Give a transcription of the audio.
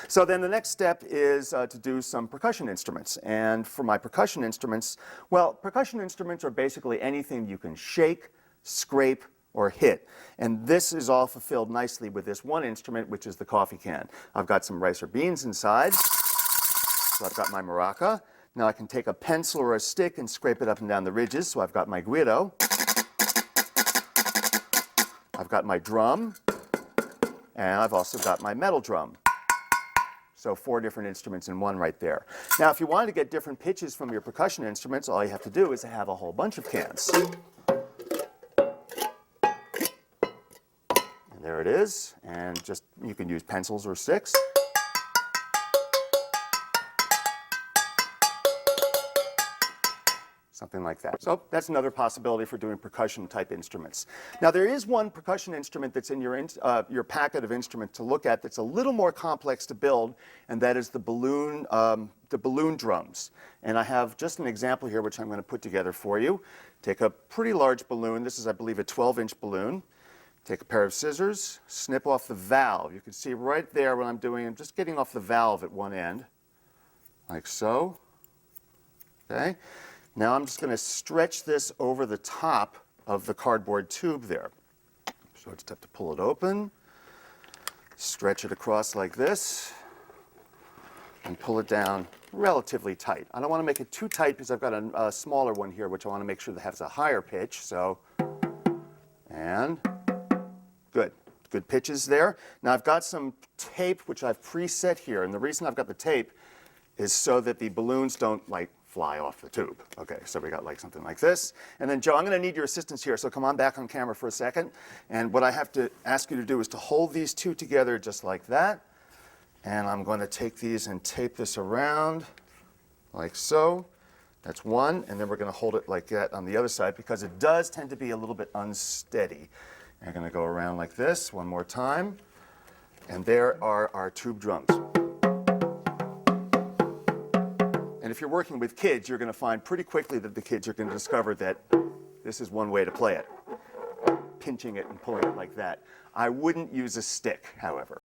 So then the next step is to do some percussion instruments. And for my percussion instruments, well, percussion instruments are basically anything you can shake, scrape, or hit. And this is all fulfilled nicely with this one instrument, which is the coffee can. I've got some rice or beans inside. So I've got my maraca. Now I can take a pencil or a stick and scrape it up and down the ridges. So I've got my guiro. I've got my drum. And I've also got my metal drum. So 4 different instruments in one right there. Now if you wanted to get different pitches from your percussion instruments, all you have to do is to have a whole bunch of cans. And there it is. And just you can use pencils or sticks. Something like that. So that's another possibility for doing percussion type instruments. Now there is one percussion instrument that's in your packet of instruments to look at that's a little more complex to build, and that is the balloon drums. And I have just an example here which I'm going to put together for you. Take a pretty large balloon. This is, I believe, a 12-inch balloon. Take a pair of scissors, snip off the valve. You can see right there what I'm doing. I'm just getting off the valve at one end, like so. Okay. Now I'm just going to stretch this over the top of the cardboard tube there. So I just have to pull it open, stretch it across like this, and pull it down relatively tight. I don't want to make it too tight because I've got a smaller one here which I want to make sure that has a higher pitch. So, and good. Good pitches there. Now I've got some tape which I've preset here, and the reason I've got the tape is so that the balloons don't like fly off the tube. Okay, so we got like something like this. And then Joe, I'm going to need your assistance here, so come on back on camera for a second. And what I have to ask you to do is to hold these two together just like that. And I'm going to take these and tape this around like so. That's one, and then we're going to hold it like that on the other side because it does tend to be a little bit unsteady. And I'm going to go around like this one more time. And there are our tube drums. And if you're working with kids, you're going to find pretty quickly that the kids are going to discover that this is one way to play it. Pinching it and pulling it like that. I wouldn't use a stick, however.